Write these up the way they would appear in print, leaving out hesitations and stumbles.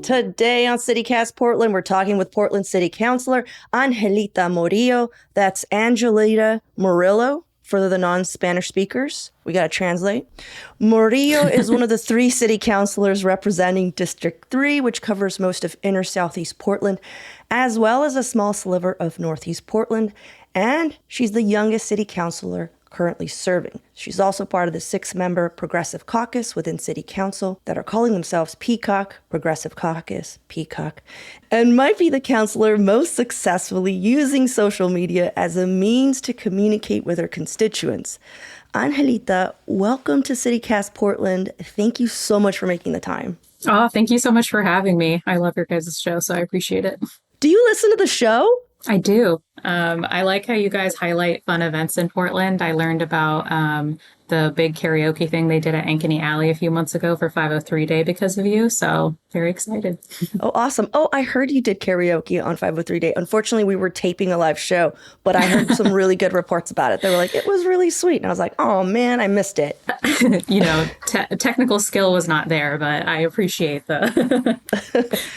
Today on CityCast Portland, we're talking with Portland City Councilor Angelita Morillo. That's Angelita Morillo for the non-Spanish speakers. We got to translate. Morillo is one of the 3 city councilors representing District 3, which covers most of inner Southeast Portland, as well as a small sliver of Northeast Portland. And she's the youngest city councilor currently serving. She's also part of the 6-member Progressive Caucus within City Council that are calling themselves Peacock, Progressive Caucus, Peacock, and might be the councilor most successfully using social media as a means to communicate with her constituents. Angelita, welcome to CityCast Portland. Thank you so much for making the time. Oh, thank you so much for having me. I love your guys' show, so I appreciate it. Do you listen to the show? I do. I like how you guys highlight fun events in Portland. I learned about the big karaoke thing they did at Ankeny Alley a few months ago for 503 Day because of you. So very excited. Oh, awesome. Oh, I heard you did karaoke on 503 Day. Unfortunately, we were taping a live show, but I heard some really good reports about it. They were like, it was really sweet. And I was like, oh, man, I missed it. Technical skill was not there, but I appreciate the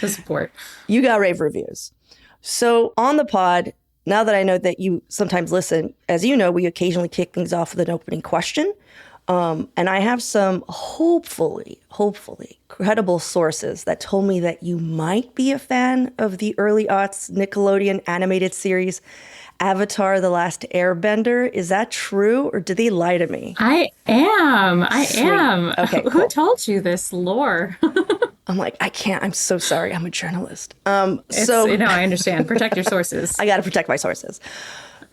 support. You got rave reviews. So on the pod, now that I know that you sometimes listen, as you know, we occasionally kick things off with an opening question. And I have some hopefully credible sources that told me that you might be a fan of the early aughts Nickelodeon animated series Avatar: The Last Airbender. Is that true, or did they lie to me? I am. Okay, cool. Who told you this lore? I'm like, I can't. I'm so sorry. I'm a journalist. I understand. Protect your sources. I got to protect my sources.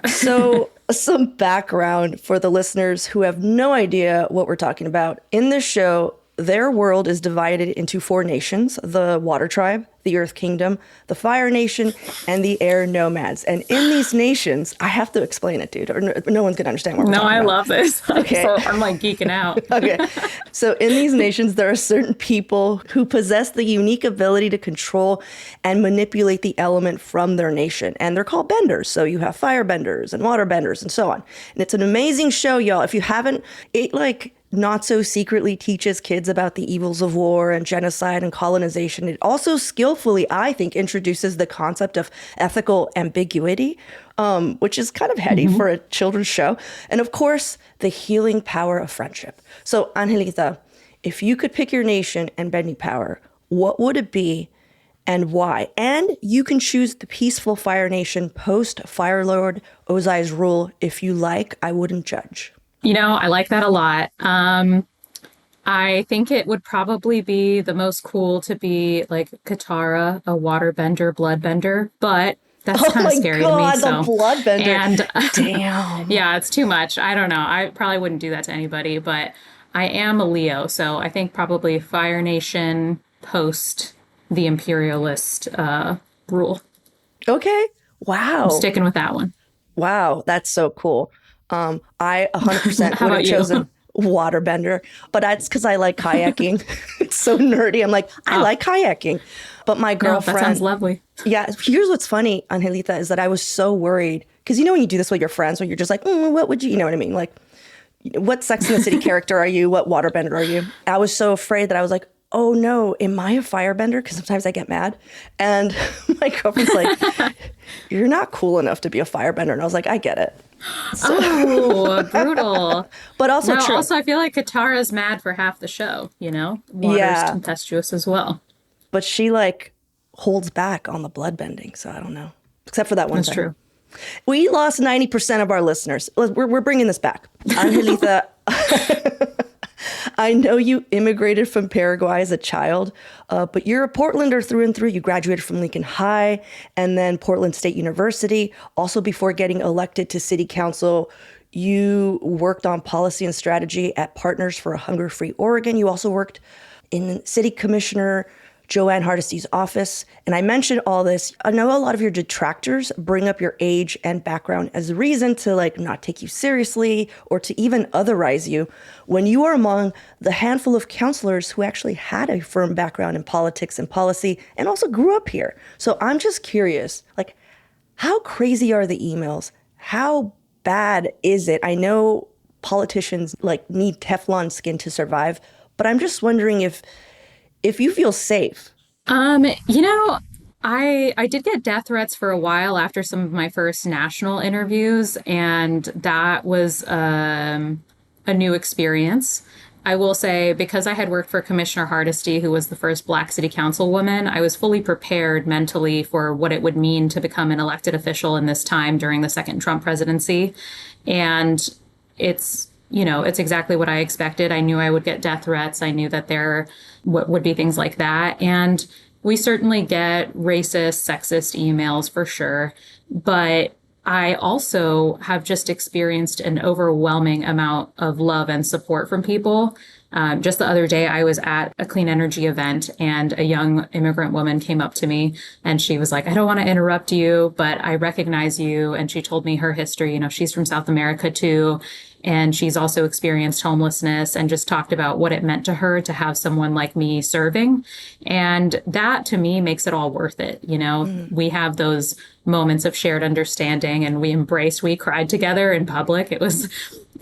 So some background for the listeners who have no idea what we're talking about. In this show, their world is divided into 4 nations: the Water Tribe, the Earth Kingdom, the Fire Nation, and the Air Nomads. And in these nations, I have to explain it, dude, or no one's going to understand what we're talking about. No, I love this. Okay. So I'm like geeking out. Okay. So in these nations, there are certain people who possess the unique ability to control and manipulate the element from their nation. And they're called benders. So you have fire benders and water benders and so on. And it's an amazing show, y'all. If you haven't, not so secretly teaches kids about the evils of war and genocide and colonization. It also skillfully, I think, introduces the concept of ethical ambiguity, which is kind of heady for a children's show. And of course, the healing power of friendship. So Angelita, if you could pick your nation and bending power, what would it be and why? And you can choose the peaceful Fire Nation post Fire Lord Ozai's rule if you like. I wouldn't judge. I like that a lot. I think it would probably be the most cool to be like Katara, a waterbender, bloodbender, but that's kind of scary to me. The bloodbender. And damn. Yeah, it's too much. I don't know. I probably wouldn't do that to anybody, but I am a Leo, so I think probably Fire Nation post the imperialist rule. Okay. Wow. I'm sticking with that one. Wow, that's so cool. I 100% would have chosen waterbender, but that's because I like kayaking. It's so nerdy. I'm like, I like kayaking. But my girlfriend... that sounds lovely. Yeah, here's what's funny, Angelita, is that I was so worried. Because when you do this with your friends, where you're just like, what would you know what I mean? Like, what Sex and the City character are you? What waterbender are you? I was so afraid that I was like, oh no, am I a firebender? Because sometimes I get mad. And my girlfriend's like, you're not cool enough to be a firebender. And I was like, I get it. So. Oh, brutal. But also true. Also, I feel like Katara's mad for half the show, Water's tempestuous as well. But she holds back on the bloodbending, so I don't know. Except for that one That's thing. true. We lost 90% of our listeners. We're bringing this back. Angelita, I know you immigrated from Paraguay as a child, but you're a Portlander through and through. You graduated from Lincoln High and then Portland State University. Also, before getting elected to city council, you worked on policy and strategy at Partners for a Hunger-Free Oregon. You also worked in City Commissioner Joanne Hardesty's office. And I mentioned all this. I know a lot of your detractors bring up your age and background as a reason to not take you seriously or to even otherize you when you are among the handful of counselors who actually had a firm background in politics and policy and also grew up here. So I'm just curious, how crazy are the emails? How bad is it? I know politicians need Teflon skin to survive, but I'm just wondering if you feel safe You know, I did get death threats for a while after some of my first national interviews, and that was a new experience. I will say, because I had worked for Commissioner Hardesty, who was the first Black City Councilwoman, I was fully prepared mentally for what it would mean to become an elected official in this time during the second Trump presidency. And it's exactly what I expected. I knew I would get death threats. I knew that there would be things like that. And we certainly get racist, sexist emails for sure. But I also have just experienced an overwhelming amount of love and support from people. Just the other day, I was at a clean energy event and a young immigrant woman came up to me and she was like, I don't want to interrupt you, but I recognize you. And she told me her history. She's from South America too. And she's also experienced homelessness and just talked about what it meant to her to have someone like me serving. And that to me makes it all worth it. We have those moments of shared understanding and we cried together in public. It was,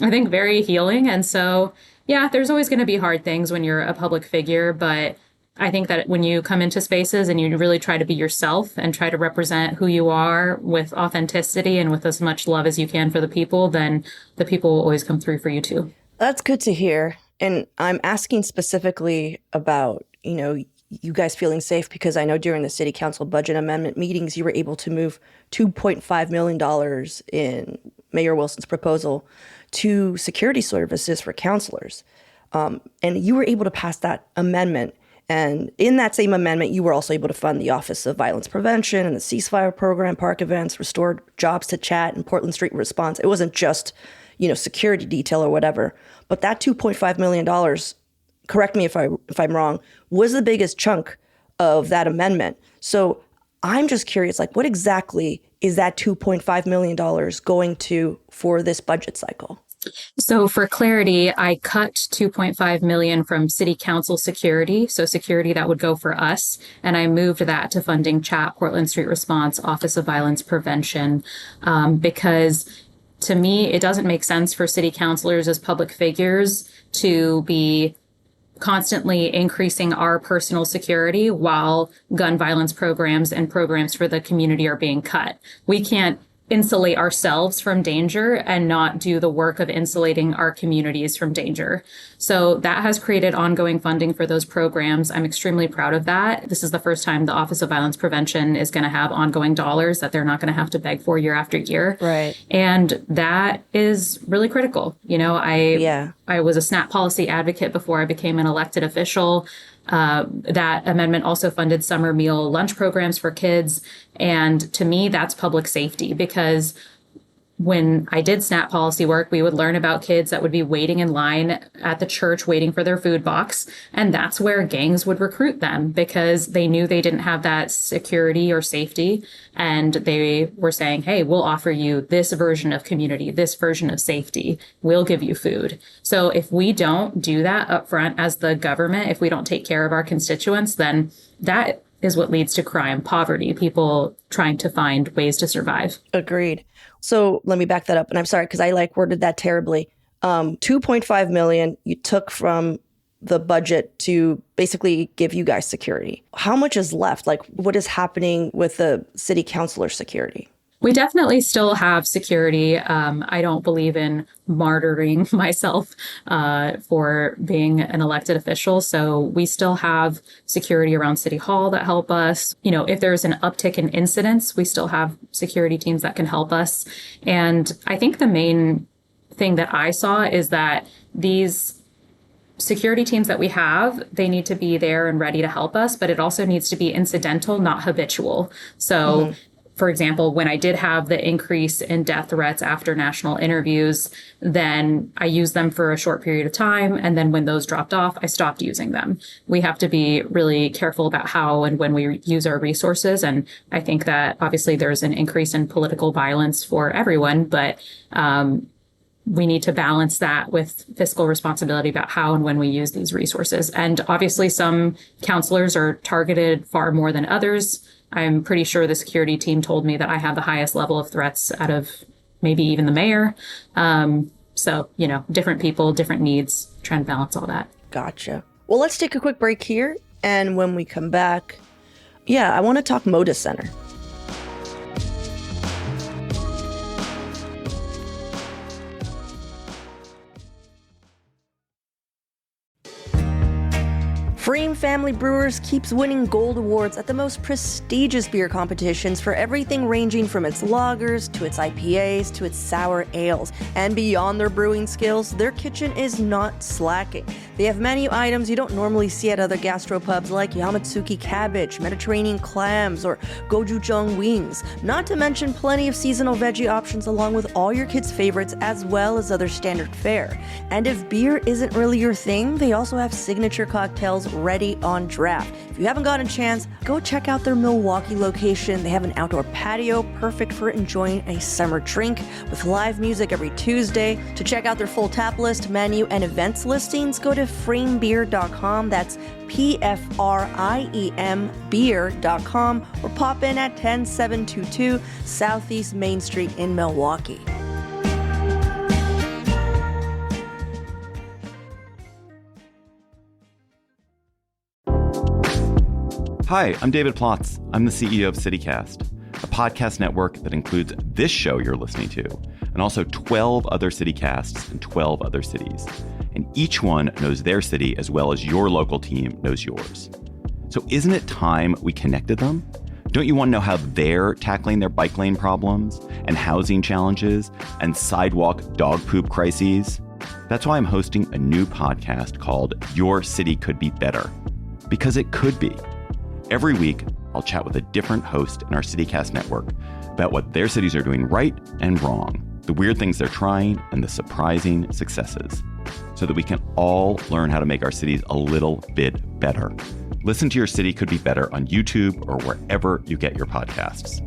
I think, very healing. And so, yeah, there's always going to be hard things when you're a public figure, but I think that when you come into spaces and you really try to be yourself and try to represent who you are with authenticity and with as much love as you can for the people, then the people will always come through for you too. That's good to hear. And I'm asking specifically about, you guys feeling safe because I know during the city council budget amendment meetings, you were able to move $2.5 million in Mayor Wilson's proposal to security services for counselors. And you were able to pass that amendment. And in that same amendment, you were also able to fund the Office of Violence Prevention and the ceasefire program, park events, restored jobs to chat and Portland Street Response. It wasn't just, security detail or whatever. But that $2.5 million, correct me if I'm wrong, was the biggest chunk of that amendment. So I'm just curious, what exactly is that $2.5 million going to for this budget cycle? So for clarity, I cut 2.5 million from city council security. So security that would go for us. And I moved that to funding CHAT, Portland Street Response, Office of Violence Prevention, because to me, it doesn't make sense for city councilors as public figures to be constantly increasing our personal security while gun violence programs and programs for the community are being cut. We can't insulate ourselves from danger and not do the work of insulating our communities from danger. So that has created ongoing funding for those programs. I'm extremely proud of that. This is the first time the Office of Violence Prevention is going to have ongoing dollars that they're not going to have to beg for year after year. Right. And that is really critical. I was a SNAP policy advocate before I became an elected official. That amendment also funded summer meal lunch programs for kids. And to me, that's public safety because when I did SNAP policy work, we would learn about kids that would be waiting in line at the church waiting for their food box. And that's where gangs would recruit them because they knew they didn't have that security or safety. And they were saying, hey, we'll offer you this version of community, this version of safety. We'll give you food. So if we don't do that up front as the government, if we don't take care of our constituents, then that is what leads to crime, poverty, people trying to find ways to survive. Agreed. So let me back that up. And I'm sorry, because I worded that terribly. 2.5 million you took from the budget to basically give you guys security. How much is left? What is happening with the city councilor security? We definitely still have security. I don't believe in martyring myself for being an elected official. So we still have security around City Hall that help us. If there's an uptick in incidents, we still have security teams that can help us. And I think the main thing that I saw is that these security teams that we have, they need to be there and ready to help us, but it also needs to be incidental, not habitual. So for example, when I did have the increase in death threats after national interviews, then I used them for a short period of time. And then when those dropped off, I stopped using them. We have to be really careful about how and when we use our resources. And I think that obviously there's an increase in political violence for everyone, but we need to balance that with fiscal responsibility about how and when we use these resources. And obviously some counselors are targeted far more than others. I'm pretty sure the security team told me that I have the highest level of threats out of maybe even the mayor. So, different people, different needs, try and balance all that. Gotcha. Well, let's take a quick break here. And when we come back, Yeah, I want to talk Moda Center. Freem Family Brewers keeps winning gold awards at the most prestigious beer competitions for everything ranging from its lagers to its IPAs to its sour ales. And beyond their brewing skills, their kitchen is not slacking. They have menu items you don't normally see at other gastropubs like Yamatsuki cabbage, Mediterranean clams, or gochujang wings. Not to mention plenty of seasonal veggie options along with all your kids' favorites as well as other standard fare. And if beer isn't really your thing, they also have signature cocktails ready on draft. If you haven't gotten a chance, go check out their Milwaukee location. They have an outdoor patio perfect for enjoying a summer drink with live music every Tuesday. To check out their full tap list, menu, and events listings, go to freembeer.com. That's PFRIEM beer.com, or pop in at 10722 Southeast Main Street in Milwaukee. Hi, I'm David Plotz. I'm the CEO of CityCast, a podcast network that includes this show you're listening to, and also 12 other CityCasts in 12 other cities. And each one knows their city as well as your local team knows yours. So isn't it time we connected them? Don't you want to know how they're tackling their bike lane problems and housing challenges and sidewalk dog poop crises? That's why I'm hosting a new podcast called Your City Could Be Better. Because it could be. Every week, I'll chat with a different host in our CityCast network about what their cities are doing right and wrong, the weird things they're trying, and the surprising successes, so that we can all learn how to make our cities a little bit better. Listen to Your City Could Be Better on YouTube or wherever you get your podcasts.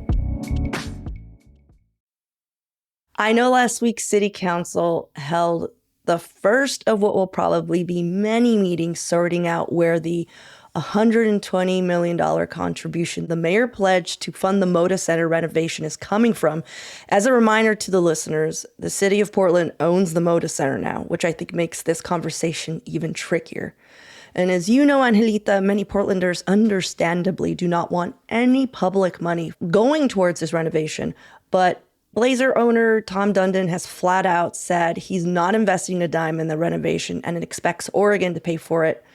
I know last week City Council held the first of what will probably be many meetings sorting out where the $120 million contribution the mayor pledged to fund the Moda Center renovation is coming from. As a reminder to the listeners, the city of Portland owns the Moda Center now, which I think makes this conversation even trickier. And as you know, Angelita, many Portlanders understandably do not want any public money going towards this renovation. But Blazer owner Tom Dundon has flat out said he's not investing a dime in the renovation and expects Oregon to pay for it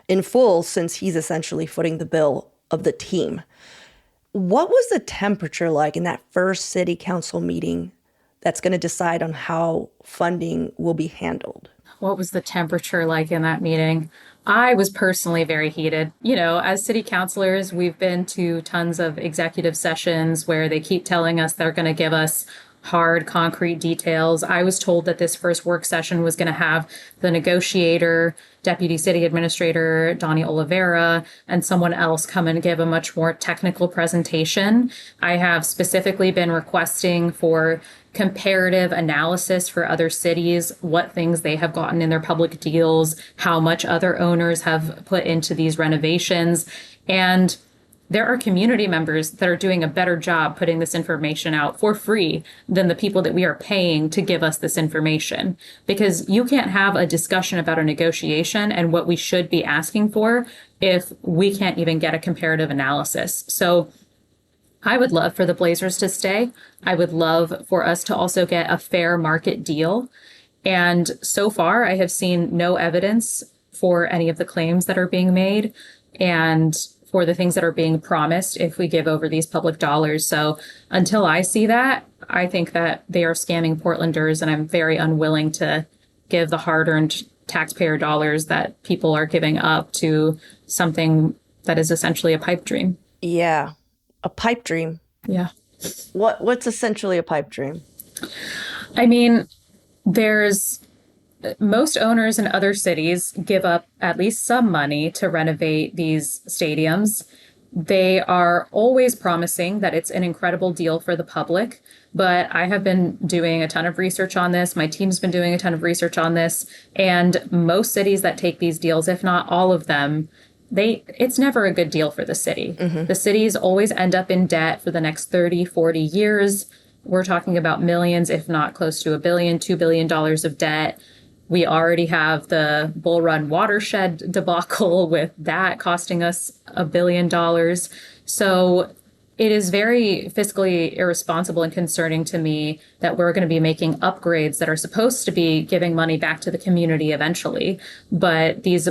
in full, since he's essentially footing the bill of the team. What was the temperature like in that first city council meeting that's going to decide on how funding will be handled? What was the temperature like in that meeting? I was personally very heated. You know, as city councilors, we've been to tons of executive sessions where they keep telling us they're going to give us hard, concrete details. I was told that this first work session was going to have the negotiator, Deputy City Administrator Donnie Oliveira, and someone else come and give a much more technical presentation. I have specifically been requesting for comparative analysis for other cities, what things they have gotten in their public deals, how much other owners have put into these renovations. And there are community members that are doing a better job putting this information out for free than the people that we are paying to give us this information. Because you can't have a discussion about a negotiation and what we should be asking for if we can't even get a comparative analysis. So I would love for the Blazers to stay. I would love for us to also get a fair market deal. And so far, I have seen no evidence for any of the claims that are being made and for the things that are being promised if we give over these public dollars. So until I see that, I think that they are scamming Portlanders, and I'm very unwilling to give the hard-earned taxpayer dollars that people are giving up to something that is essentially a pipe dream. Yeah, a pipe dream. Yeah. What's essentially a pipe dream? I mean, there's most owners in other cities give up at least some money to renovate these stadiums. They are always promising that it's an incredible deal for the public, but I have been doing a ton of research on this. My team's been doing a ton of research on this, and most cities that take these deals, if not all of them, it's never a good deal for the city. Mm-hmm. The cities always end up in debt for the next 30, 40 years. We're talking about millions, if not close to $1 billion, $2 billion of debt. We already have the Bull Run watershed debacle with that costing us $1 billion. So it is very fiscally irresponsible and concerning to me that we're going to be making upgrades that are supposed to be giving money back to the community eventually. But these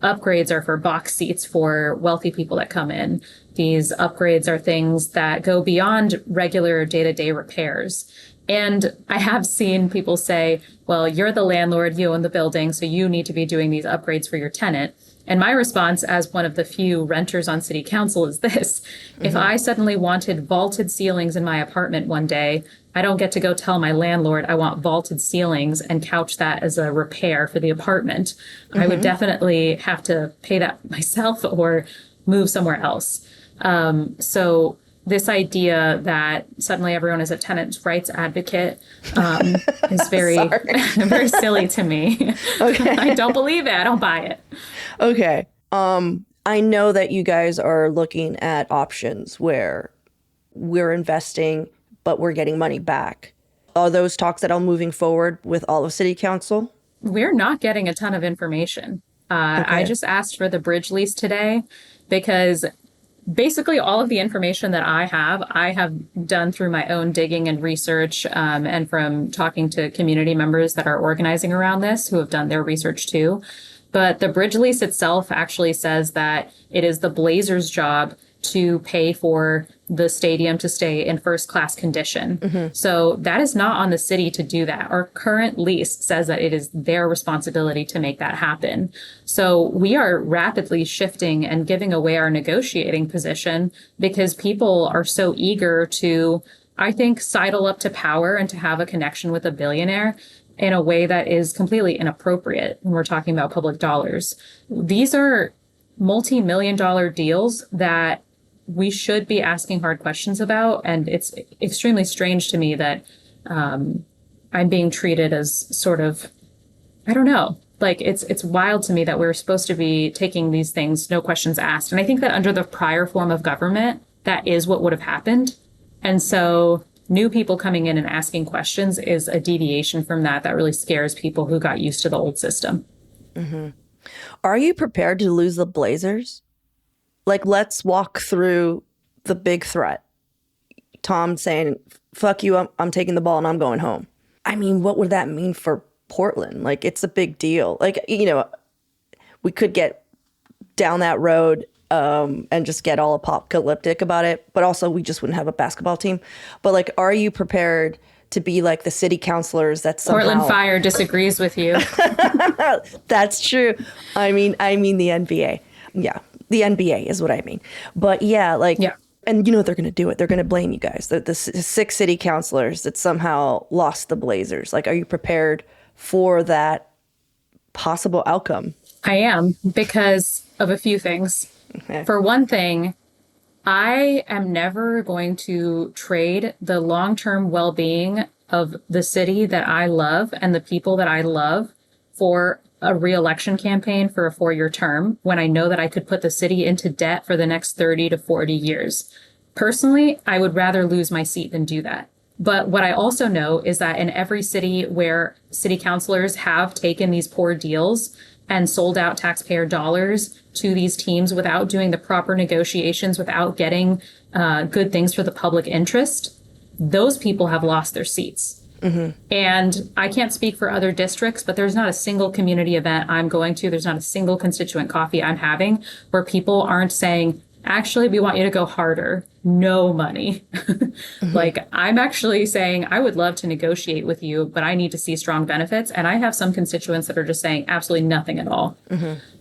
upgrades are for box seats for wealthy people that come in. These upgrades are things that go beyond regular day-to-day repairs. And I have seen people say, well, you're the landlord, you own the building, so you need to be doing these upgrades for your tenant. And my response as one of the few renters on city council is this. If I suddenly wanted vaulted ceilings in my apartment one day, I don't get to go tell my landlord I want vaulted ceilings and couch that as a repair for the apartment. I would definitely have to pay that myself or move somewhere else. So this idea that suddenly everyone is a tenants' rights advocate is very, very silly to me. Okay. I don't believe it. I don't buy it. Okay. I know that you guys are looking at options where we're investing, but we're getting money back. Are those talks at all moving forward with all of City Council? We're not getting a ton of information. I just asked for the bridge lease today because basically all of the information that I have done through my own digging and research, and from talking to community members that are organizing around this who have done their research too. But the bridge lease itself actually says that it is the Blazers' job to pay for the stadium to stay in first class condition. So that is not on the city to do that. Our current lease says that it is their responsibility to make that happen. So we are rapidly shifting and giving away our negotiating position because people are so eager to, I think, sidle up to power and to have a connection with a billionaire in a way that is completely inappropriate when we're talking about public dollars. These are multi-million-dollar deals that we should be asking hard questions about. And it's extremely strange to me that I'm being treated as sort of, I don't know, like it's wild to me that we're supposed to be taking these things, no questions asked. And I think that under the prior form of government, that is what would have happened. And so new people coming in and asking questions is a deviation from that really scares people who got used to the old system. Are you prepared to lose the Blazers? Like, let's walk through the big threat. Tom saying, fuck you, I'm taking the ball and I'm going home. I mean, what would that mean for Portland? Like, it's a big deal. Like, you know, we could get down that road and just get all apocalyptic about it. But also, we just wouldn't have a basketball team. But, like, are you prepared to be like the city councilors that somehow... Portland Fire disagrees with you. That's true. I mean the NBA. Yeah, the NBA is what I mean. But yeah, like, yeah. And you know what they're going to do? They're going to blame you guys. The 6 city councilors that somehow lost the Blazers. Like, are you prepared for that possible outcome? I am, because of a few things. Okay. For one thing, I am never going to trade the long-term well-being of the city that I love and the people that I love for a re-election campaign for a 4-year term when I know that I could put the city into debt for the next 30 to 40 years. Personally, I would rather lose my seat than do that. But what I also know is that in every city where city councilors have taken these poor deals and sold out taxpayer dollars to these teams without doing the proper negotiations, without getting good things for the public interest, those people have lost their seats. And I can't speak for other districts, but there's not a single community event I'm going to, there's not a single constituent coffee I'm having where people aren't saying, actually, we want you to go harder. No money. Like, I'm actually saying, I would love to negotiate with you, but I need to see strong benefits. And I have some constituents that are just saying absolutely nothing at all.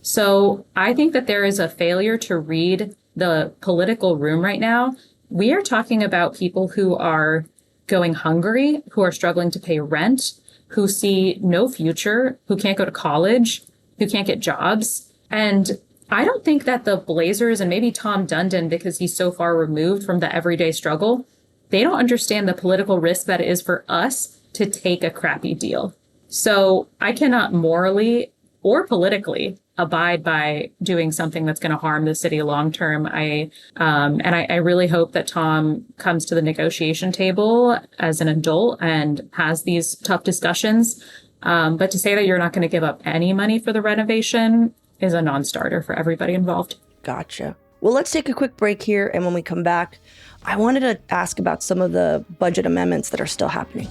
So I think that there is a failure to read the political room right now. We are talking about people who are going hungry, who are struggling to pay rent, who see no future, who can't go to college, who can't get jobs. And I don't think that the Blazers, and maybe Tom Dundon, because he's so far removed from the everyday struggle, they don't understand the political risk that it is for us to take a crappy deal. So I cannot morally or politically abide by doing something that's going to harm the city long term. I really hope that Tom comes to the negotiation table as an adult and has these tough discussions. But to say that you're not going to give up any money for the renovation is a non-starter for everybody involved. Gotcha. Well, let's take a quick break here. And when we come back, I wanted to ask about some of the budget amendments that are still happening.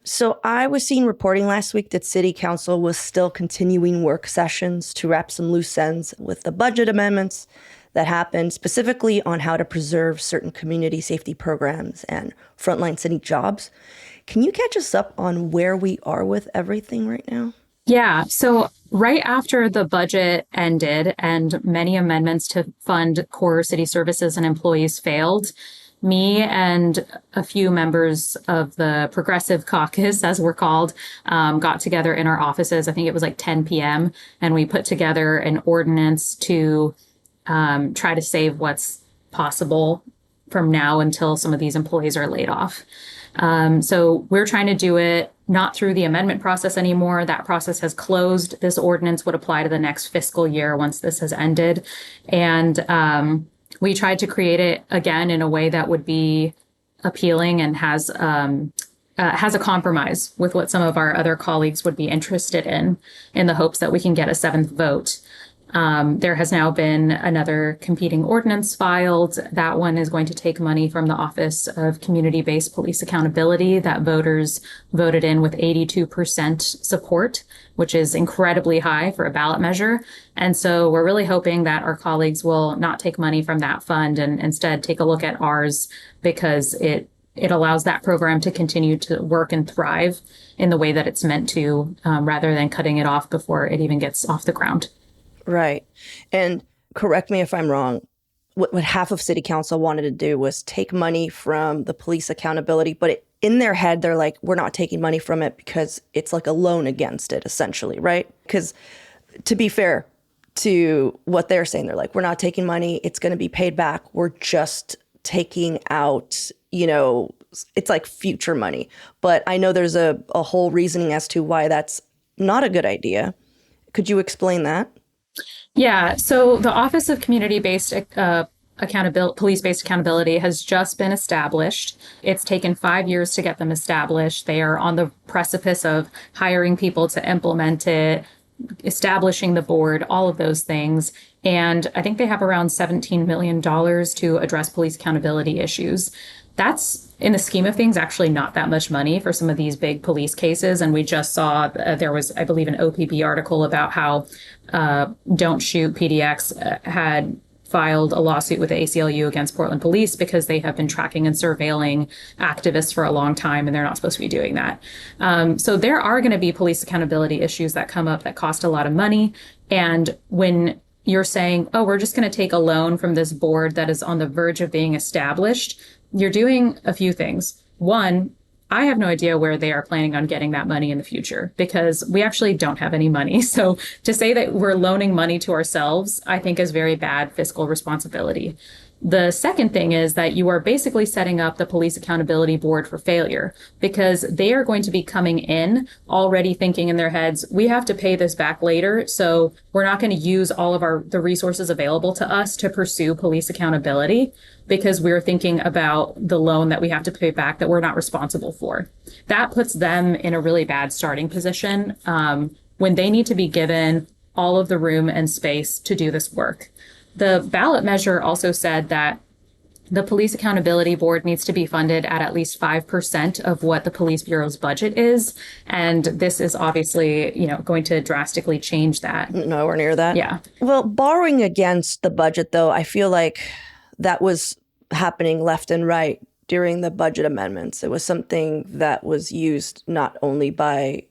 So I was seeing reporting last week that City Council was still continuing work sessions to wrap some loose ends with the budget amendments that happened, specifically on how to preserve certain community safety programs and frontline city jobs. Can you catch us up on where we are with everything right now? Yeah. So right after the budget ended and many amendments to fund core city services and employees failed, me and a few members of the Progressive Caucus, as we're called, got together in our offices. I think it was like 10 p.m. And we put together an ordinance to try to save what's possible from now until some of these employees are laid off. So we're trying to do it not through the amendment process anymore. That process has closed. This ordinance would apply to the next fiscal year once this has ended. And we tried to create it again in a way that would be appealing and has a compromise with what some of our other colleagues would be interested in the hopes that we can get a seventh vote. There has now been another competing ordinance filed. That one is going to take money from the Office of Community-Based Police Accountability that voters voted in with 82% support, which is incredibly high for a ballot measure. And so we're really hoping that our colleagues will not take money from that fund and instead take a look at ours, because it allows that program to continue to work and thrive in the way that it's meant to, rather than cutting it off before it even gets off the ground. Right. And correct me if I'm wrong, what half of City Council wanted to do was take money from the police accountability, but in their head, they're like, we're not taking money from it because it's like a loan against it, essentially, right? Because to be fair to what they're saying, they're like, we're not taking money, it's going to be paid back. We're just taking out, it's like future money. But I know there's a whole reasoning as to why that's not a good idea. Could you explain that? Yeah, so the Office of Community-Based Police-Based Accountability has just been established. It's taken 5 years to get them established. They are on the precipice of hiring people to implement it, establishing the board, all of those things. And I think they have around $17 million to address police accountability issues. That's, in the scheme of things, actually not that much money for some of these big police cases. And we just saw there was, I believe, an OPB article about how Don't Shoot PDX had filed a lawsuit with the ACLU against Portland police because they have been tracking and surveilling activists for a long time, and they're not supposed to be doing that. So there are going to be police accountability issues that come up that cost a lot of money. And when you're saying, oh, we're just going to take a loan from this board that is on the verge of being established, you're doing a few things. One, I have no idea where they are planning on getting that money in the future, because we actually don't have any money. So to say that we're loaning money to ourselves, I think is very bad fiscal responsibility. The second thing is that you are basically setting up the Police Accountability Board for failure, because they are going to be coming in already thinking in their heads, we have to pay this back later. So we're not going to use all of the resources available to us to pursue police accountability, because we're thinking about the loan that we have to pay back that we're not responsible for. That puts them in a really bad starting position when they need to be given all of the room and space to do this work. The ballot measure also said that the Police Accountability Board needs to be funded at least 5% of what the police bureau's budget is. And this is obviously, going to drastically change that. Nowhere near that. Yeah. Well, borrowing against the budget, though, I feel like that was happening left and right during the budget amendments. It was something that was used not only by,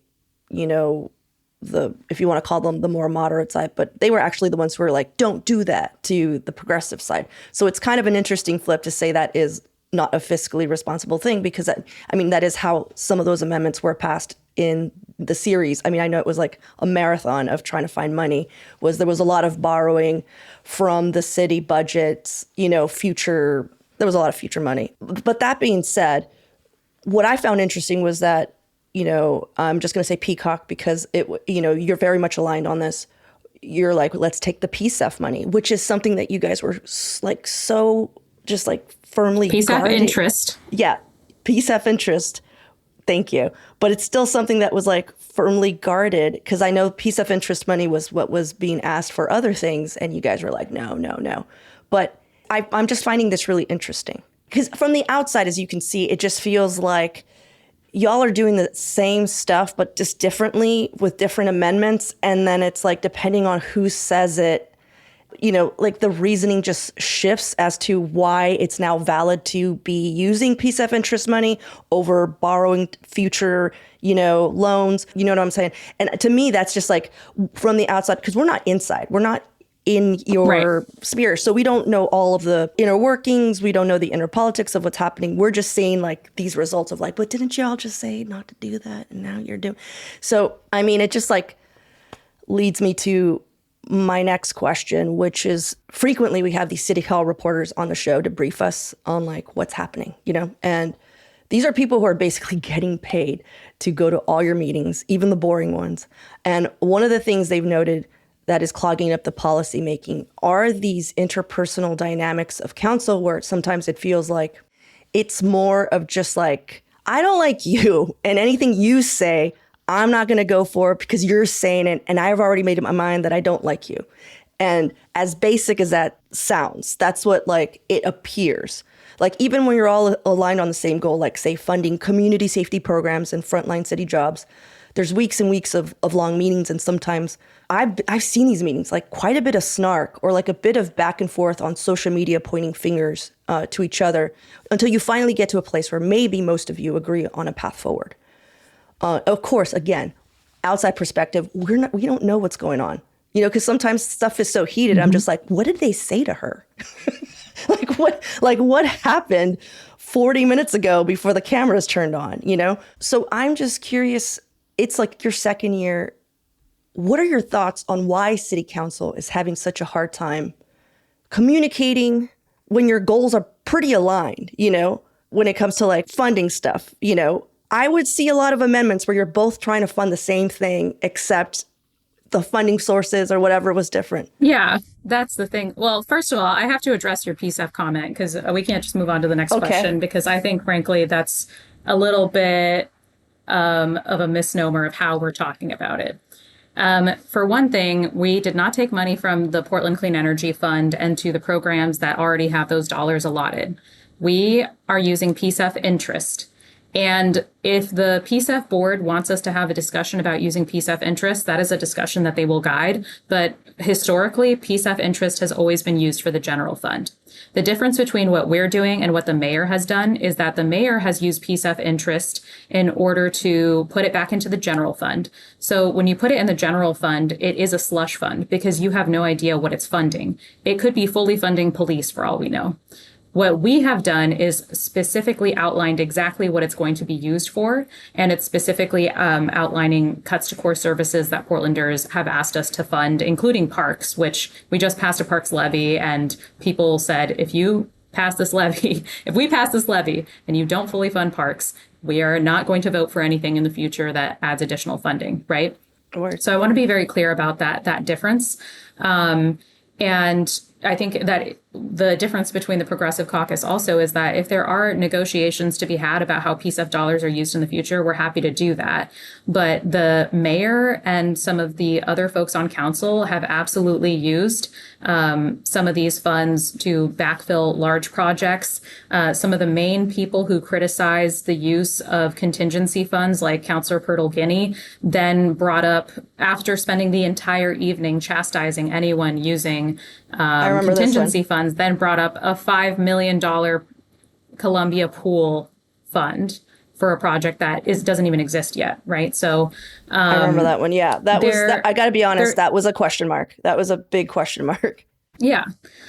if you want to call them the more moderate side, but they were actually the ones who were like, don't do that, to the progressive side. So it's kind of an interesting flip to say that is not a fiscally responsible thing, because that is how some of those amendments were passed in the series. I know it was like a marathon of trying to find money. There was a lot of borrowing from the city budgets, there was a lot of future money. But that being said, what I found interesting was that, I'm just going to say Peacock because you're very much aligned on this. you're like, let's take the PSEF money, which is something that you guys were like so just like firmly PSEF guarding. interest. Yeah, PSEF interest. Thank you. But it's still something that was like firmly guarded, because I know PSEF interest money was what was being asked for other things. And you guys were like, no, no, no. But I'm just finding this really interesting, because from the outside, as you can see, it just feels like y'all are doing the same stuff, but just differently with different amendments. And then it's like, depending on who says it, you know, like the reasoning just shifts as to why it's now valid to be using PSEF interest money over borrowing future, you know, loans. You know what I'm saying? And to me, that's just like from the outside, because we're not inside. We're not in your sphere. So we don't know all of the inner workings. We don't know the inner politics of what's happening. We're just seeing like these results of like, but didn't y'all just say not to do that? And now you're doing. So, I mean, it just like leads me to my next question, which is frequently we have these city hall reporters on the show to brief us on like what's happening, you know, and these are people who are basically getting paid to go to all your meetings, even the boring ones. And one of the things they've noted that is clogging up the policy making are these interpersonal dynamics of council, where sometimes it feels like it's more of just like, I don't like you, and anything you say, I'm not going to go for it because you're saying it, and I've already made up my mind that I don't like you. And as basic as that sounds, that's what like it appears. Like even when you're all aligned on the same goal, like say funding community safety programs and frontline city jobs, there's weeks and weeks of long meetings, and sometimes I've seen these meetings like quite a bit of snark or like a bit of back and forth on social media, pointing fingers to each other, until you finally get to a place where maybe most of you agree on a path forward. Of course, again, outside perspective, we don't know what's going on, you know, because sometimes stuff is so heated. I'm just like, what did they say to her? what happened 40 minutes ago before the cameras turned on, you know? So I'm just curious. It's like your second year. What are your thoughts on why city council is having such a hard time communicating when your goals are pretty aligned, you know, when it comes to like funding stuff? You know, I would see a lot of amendments where you're both trying to fund the same thing, except the funding sources or whatever was different. Yeah, that's the thing. Well, first of all, I have to address your PSEF comment, because we can't just move on to the next question, because I think, frankly, that's a little bit of a misnomer of how we're talking about it. For one thing, we did not take money from the Portland Clean Energy Fund and to the programs that already have those dollars allotted. We are using PSEF interest. And if the PSEF board wants us to have a discussion about using PSEF interest, that is a discussion that they will guide. But historically, PSEF interest has always been used for the general fund. The difference between what we're doing and what the mayor has done is that the mayor has used PSEF interest in order to put it back into the general fund. So when you put it in the general fund, it is a slush fund because you have no idea what it's funding. It could be fully funding police for all we know. What we have done is specifically outlined exactly what it's going to be used for, and it's specifically outlining cuts to core services that Portlanders have asked us to fund, including parks, which we just passed a parks levy, and people said, if we pass this levy and you don't fully fund parks, we are not going to vote for anything in the future that adds additional funding, right? Word. So I want to be very clear about that difference. And I think that the difference between the Progressive Caucus also is that if there are negotiations to be had about how PSEF dollars are used in the future, we're happy to do that. But the mayor and some of the other folks on council have absolutely used some of these funds to backfill large projects. Some of the main people who criticize the use of contingency funds, like Councilor Purtle-Guinea, then brought up, after spending the entire evening chastising anyone using contingency funds, then brought up a $5 million Columbia Pool fund for a project that doesn't even exist yet, right? So I remember that one. Yeah, I got to be honest, that was a question mark. That was a big question mark. Yeah.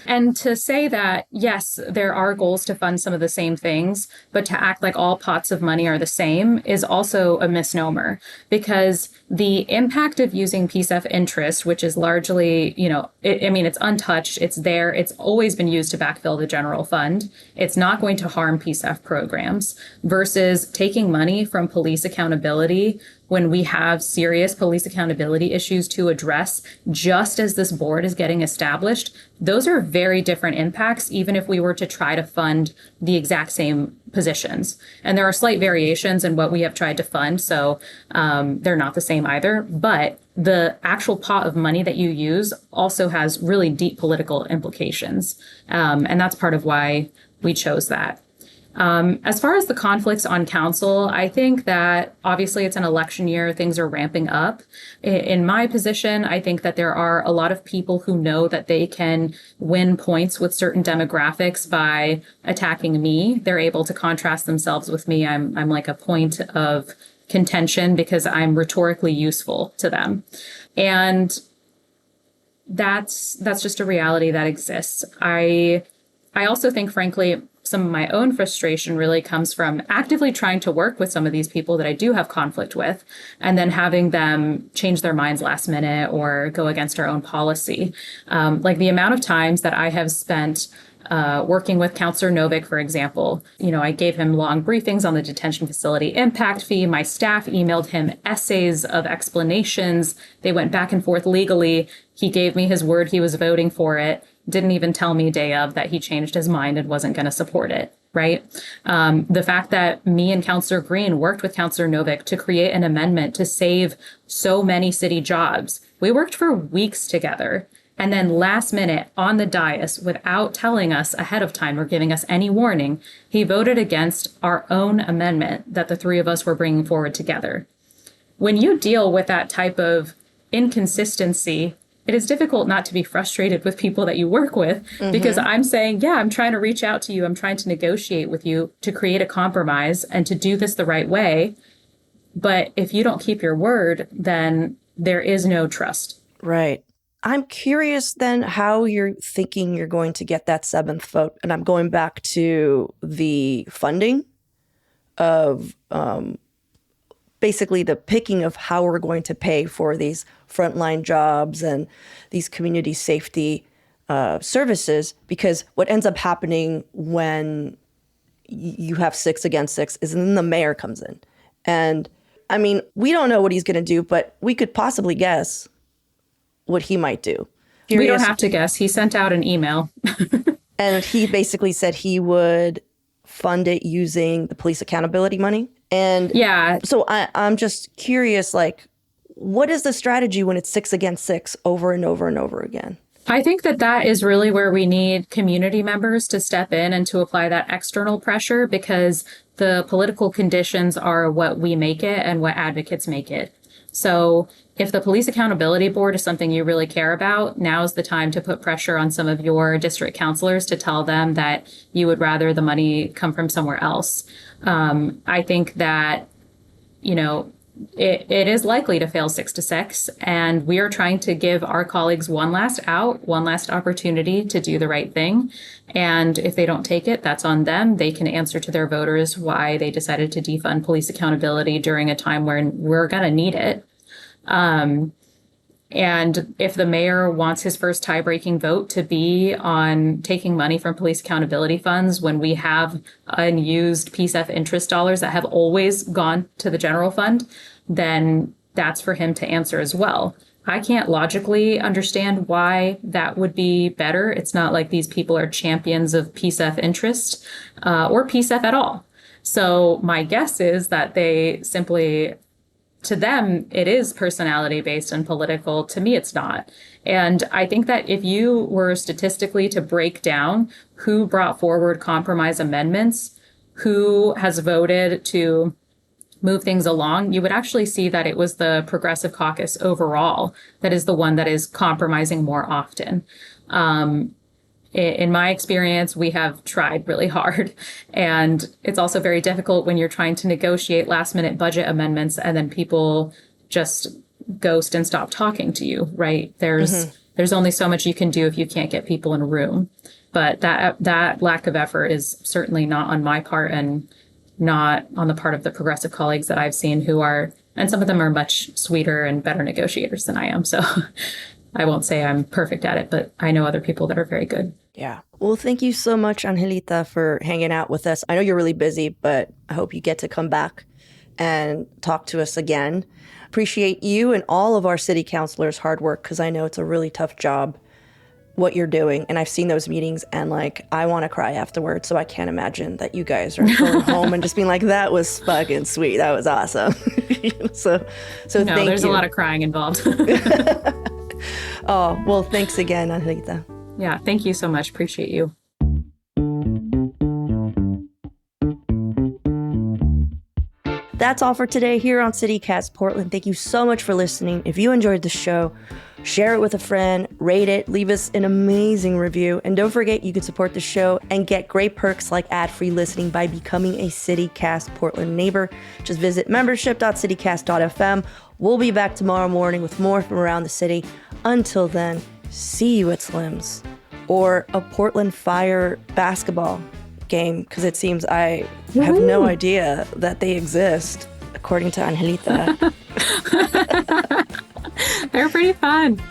And to say that, yes, there are goals to fund some of the same things, but to act like all pots of money are the same is also a misnomer, because the impact of using PSEF interest, which is largely, it's untouched, it's there, it's always been used to backfill the general fund. It's not going to harm PSEF programs versus taking money from police accountability when we have serious police accountability issues to address, just as this board is getting established. Those are very different impacts, even if we were to try to fund the exact same positions. And there are slight variations in what we have tried to fund, so they're not the same either. But the actual pot of money that you use also has really deep political implications. And that's part of why we chose that. As far as the conflicts on council, I think that obviously it's an election year, things are ramping up. In my position, I think that there are a lot of people who know that they can win points with certain demographics by attacking me. They're able to contrast themselves with me. I'm like a point of contention because I'm rhetorically useful to them. And that's just a reality that exists. I also think, frankly, some of my own frustration really comes from actively trying to work with some of these people that I do have conflict with, and then having them change their minds last minute or go against our own policy. Like the amount of times that I have spent working with Councilor Novick, for example. I gave him long briefings on the detention facility impact fee. My staff emailed him essays of explanations. They went back and forth legally. He gave me his word he was voting for it. Didn't even tell me day of that he changed his mind and wasn't going to support it, right? The fact that me and Councilor Green worked with Councilor Novick to create an amendment to save so many city jobs. We worked for weeks together. And then last minute on the dais, without telling us ahead of time or giving us any warning, he voted against our own amendment that the three of us were bringing forward together. When you deal with that type of inconsistency, it is difficult not to be frustrated with people that you work with, because I'm saying, yeah, I'm trying to reach out to you. I'm trying to negotiate with you to create a compromise and to do this the right way. But if you don't keep your word, then there is no trust. Right. I'm curious then how you're thinking you're going to get that seventh vote. And I'm going back to the funding of basically the picking of how we're going to pay for these frontline jobs and these community safety services, because what ends up happening when you have 6 against 6 is then the mayor comes in. And I mean, we don't know what he's going to do, but we could possibly guess what he might do. We don't have to guess. He sent out an email. And he basically said he would fund it using the police accountability money. And yeah, so I'm just curious, like, what is the strategy when it's 6 against 6 over and over and over again? I think that is really where we need community members to step in and to apply that external pressure, because the political conditions are what we make it and what advocates make it. So if the Police Accountability Board is something you really care about, now's the time to put pressure on some of your district councilors to tell them that you would rather the money come from somewhere else. I think that, it is likely to fail 6-6, and we are trying to give our colleagues one last opportunity to do the right thing. And if they don't take it, that's on them. They can answer to their voters why they decided to defund police accountability during a time when we're going to need it. And if the mayor wants his first tie-breaking vote to be on taking money from police accountability funds when we have unused PSEF interest dollars that have always gone to the general fund, then that's for him to answer as well. I can't logically understand why that would be better. It's not like these people are champions of PSEF interest or PSEF at all. So my guess is that they simply, to them, it is personality based and political. To me, it's not. And I think that if you were statistically to break down who brought forward compromise amendments, who has voted to move things along, you would actually see that it was the Progressive Caucus overall that is the one that is compromising more often. In my experience, we have tried really hard, and it's also very difficult when you're trying to negotiate last minute budget amendments and then people just ghost and stop talking to you, right? There's there's only so much you can do if you can't get people in a room. But that lack of effort is certainly not on my part and not on the part of the progressive colleagues that I've seen who are, and some of them are much sweeter and better negotiators than I am. So I won't say I'm perfect at it, but I know other people that are very good. Yeah. Well, thank you so much, Angelita, for hanging out with us. I know you're really busy, but I hope you get to come back and talk to us again. Appreciate you and all of our city councilors' hard work, because I know it's a really tough job, what you're doing. And I've seen those meetings and I want to cry afterwards. So I can't imagine that you guys are going home and just being like, that was fucking sweet. That was awesome. so No, thank there's you. a lot of crying involved. Oh, well, thanks again, Angelita. Yeah, thank you so much. Appreciate you. That's all for today here on CityCast Portland. Thank you so much for listening. If you enjoyed the show, share it with a friend, rate it, leave us an amazing review. And don't forget, you can support the show and get great perks like ad-free listening by becoming a CityCast Portland neighbor. Just visit membership.citycast.fm. We'll be back tomorrow morning with more from around the city. Until then, see you at Slim's or a Portland Fire basketball game, because it seems I have no idea that they exist, according to Angelita. They're pretty fun.